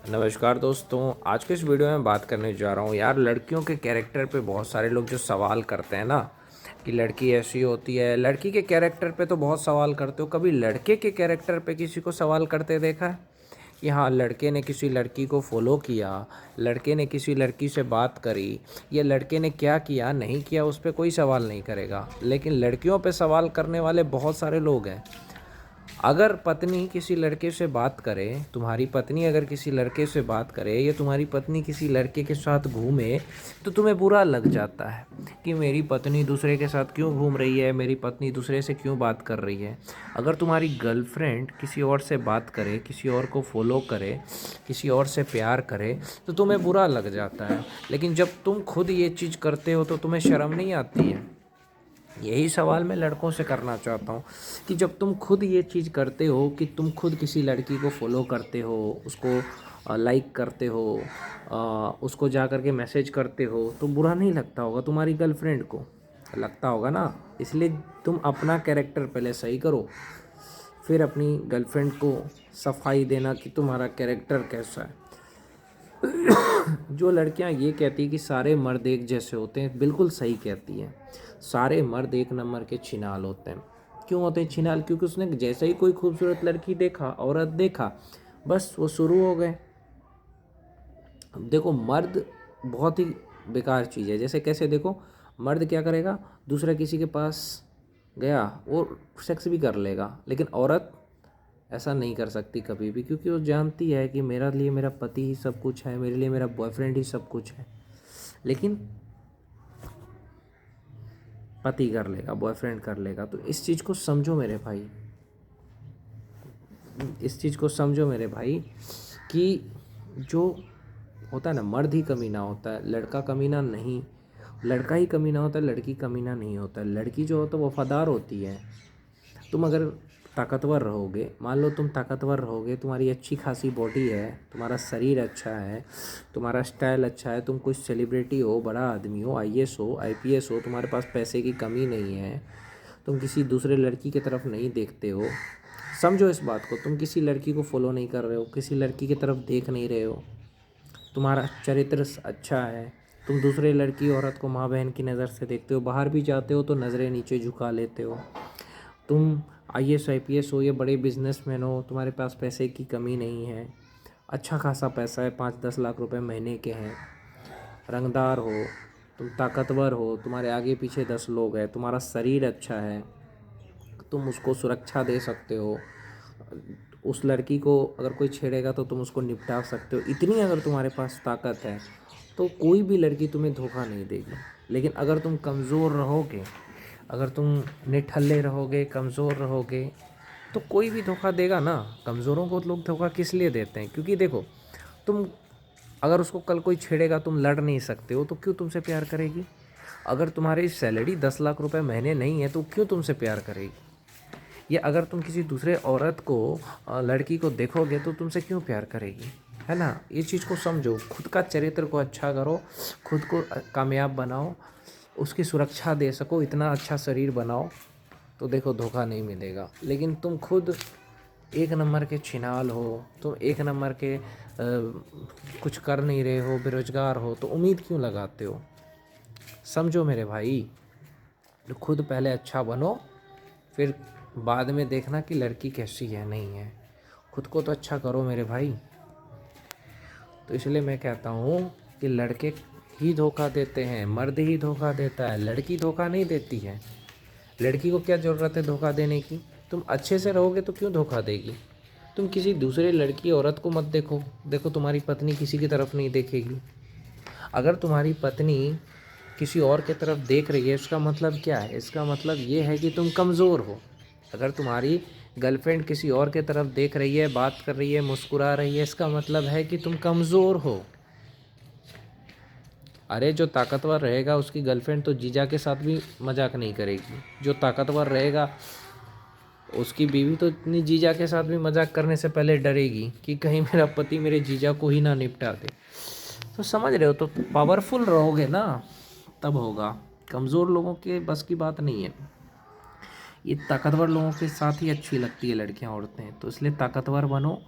नमस्कार दोस्तों, आज के इस वीडियो में बात करने जा रहा हूँ यार लड़कियों के कैरेक्टर पे बहुत सारे लोग जो सवाल करते हैं ना कि लड़की ऐसी होती है। लड़की के कैरेक्टर पे तो बहुत सवाल करते हो, कभी लड़के के कैरेक्टर पे किसी को सवाल करते देखा है कि हाँ लड़के ने किसी लड़की को फॉलो किया, लड़के ने किसी लड़की से बात करी, या लड़के ने क्या किया नहीं किया उस पर कोई सवाल नहीं करेगा, लेकिन लड़कियों पे सवाल करने वाले बहुत सारे लोग हैं। अगर पत्नी किसी लड़के से बात करे, तुम्हारी पत्नी अगर किसी लड़के से बात करे या तुम्हारी पत्नी किसी लड़के के साथ घूमे तो तुम्हें बुरा लग जाता है कि मेरी पत्नी दूसरे के साथ क्यों घूम रही है, मेरी पत्नी दूसरे से क्यों बात कर रही है। अगर तुम्हारी गर्लफ्रेंड किसी और से बात करे, किसी और को फॉलो करे, किसी और से प्यार करे तो तुम्हें बुरा लग जाता है, लेकिन जब तुम खुद ये चीज़ करते हो तो तुम्हें शर्म नहीं आती है। यही सवाल मैं लड़कों से करना चाहता हूँ कि जब तुम खुद ये चीज़ करते हो कि तुम खुद किसी लड़की को फॉलो करते हो, उसको लाइक करते हो, उसको जा कर के मैसेज करते हो, तो बुरा नहीं लगता होगा तुम्हारी गर्लफ्रेंड को? लगता होगा ना। इसलिए तुम अपना कैरेक्टर पहले सही करो, फिर अपनी गर्लफ्रेंड को सफाई देना कि तुम्हारा कैरेक्टर कैसा है। जो लड़कियां ये कहती है कि सारे मर्द एक जैसे होते हैं, बिल्कुल सही कहती हैं। सारे मर्द एक नंबर के छिनाल होते हैं। क्यों होते हैं छिनाल? क्योंकि उसने जैसे ही कोई खूबसूरत लड़की देखा, औरत देखा, बस वो शुरू हो गए। अब देखो मर्द बहुत ही बेकार चीज़ है। जैसे कैसे देखो, मर्द क्या करेगा, दूसरा किसी के पास गया वो सेक्स भी कर लेगा, लेकिन औरत ऐसा नहीं कर सकती कभी भी, क्योंकि वो जानती है कि मेरा लिए मेरा पति ही सब कुछ है, मेरे लिए मेरा बॉयफ्रेंड ही सब कुछ है। लेकिन पति कर लेगा, बॉयफ्रेंड कर लेगा। तो इस चीज़ को समझो मेरे भाई, इस चीज़ को समझो मेरे भाई कि जो होता है ना, मर्द ही कमीना होता है, लड़का कमीना नहीं। लड़का ही कमीना होता है, लड़की कमीना नहीं होता है। लड़की जो होता है वो वफादार होती है। तुम अगर ताकतवर रहोगे, मान लो तुम ताकतवर रहोगे, तुम्हारी अच्छी खासी बॉडी है, तुम्हारा शरीर अच्छा है, तुम्हारा स्टाइल अच्छा है, तुम कुछ सेलिब्रिटी हो, बड़ा आदमी हो, आईएएस हो, आईपीएस हो, तुम्हारे पास पैसे की कमी नहीं है, तुम किसी दूसरे लड़की की तरफ नहीं देखते हो। समझो इस बात को, तुम किसी लड़की को फॉलो नहीं कर रहे हो, किसी लड़की की तरफ देख नहीं रहे हो, तुम्हारा चरित्र अच्छा है, तुम दूसरे लड़की औरत को माँ बहन की नज़र से देखते हो, बाहर भी जाते हो तो नज़रें नीचे झुका लेते हो, तुम आईएएस आईपीएस हो या बड़े बिजनेसमैन हो, तुम्हारे पास पैसे की कमी नहीं है, अच्छा खासा पैसा है, 5-10 लाख रुपए महीने के हैं, रंगदार हो, तुम ताकतवर हो, तुम्हारे आगे पीछे 10 लोग हैं, तुम्हारा शरीर अच्छा है, तुम उसको सुरक्षा दे सकते हो, उस लड़की को अगर कोई छेड़ेगा तो तुम उसको निपटा सकते हो, इतनी अगर तुम्हारे पास ताकत है तो कोई भी लड़की तुम्हें धोखा नहीं देगी। लेकिन अगर तुम कमज़ोर रहोगे, अगर तुम निठल्ले रहोगे, कमज़ोर रहोगे, तो कोई भी धोखा देगा ना। कमज़ोरों को लोग धोखा किस लिए देते हैं? क्योंकि देखो, तुम अगर उसको कल कोई छेड़ेगा, तुम लड़ नहीं सकते हो, तो क्यों तुमसे प्यार करेगी? अगर तुम्हारी सैलरी 10 लाख रुपए महीने नहीं है तो क्यों तुमसे प्यार करेगी? या अगर तुम किसी दूसरे औरत को, लड़की को देखोगे तो तुमसे क्यों प्यार करेगी? है ना। ये चीज़ को समझो, खुद का चरित्र को अच्छा करो, खुद को कामयाब बनाओ, उसकी सुरक्षा दे सको, इतना अच्छा शरीर बनाओ, तो देखो धोखा नहीं मिलेगा। लेकिन तुम खुद एक नंबर के छिनाल हो, तुम एक नंबर के कुछ कर नहीं रहे हो, बेरोजगार हो, तो उम्मीद क्यों लगाते हो? समझो मेरे भाई, तो खुद पहले अच्छा बनो, फिर बाद में देखना कि लड़की कैसी है नहीं है। खुद को तो अच्छा करो मेरे भाई। तो इसलिए मैं कहता हूँ कि लड़के ही धोखा देते हैं, मर्द ही धोखा देता है, लड़की धोखा नहीं देती है। लड़की को क्या ज़रूरत है धोखा देने की? तुम अच्छे से रहोगे तो क्यों धोखा देगी? तुम किसी दूसरे लड़की औरत को मत देखो, देखो तुम्हारी पत्नी किसी की तरफ नहीं देखेगी। अगर तुम्हारी पत्नी किसी और की तरफ देख रही है, इसका मतलब क्या है? इसका मतलब ये है कि तुम कमज़ोर हो। अगर तुम्हारी गर्लफ्रेंड किसी और की तरफ देख रही है, बात कर रही है, मुस्कुरा रही है, इसका मतलब है कि तुम कमज़ोर हो। अरे जो ताकतवर रहेगा उसकी गर्लफ्रेंड तो जीजा के साथ भी मजाक नहीं करेगी। जो ताकतवर रहेगा उसकी बीवी तो इतनी जीजा के साथ भी मजाक करने से पहले डरेगी कि कहीं मेरा पति मेरे जीजा को ही ना निपटा दे। तो समझ रहे हो, तो पावरफुल रहोगे ना तब होगा। कमज़ोर लोगों के बस की बात नहीं है। ये ताकतवर लोगों के साथ ही अच्छी लगती है लड़कियां, औरतें, तो इसलिए ताकतवर बनो।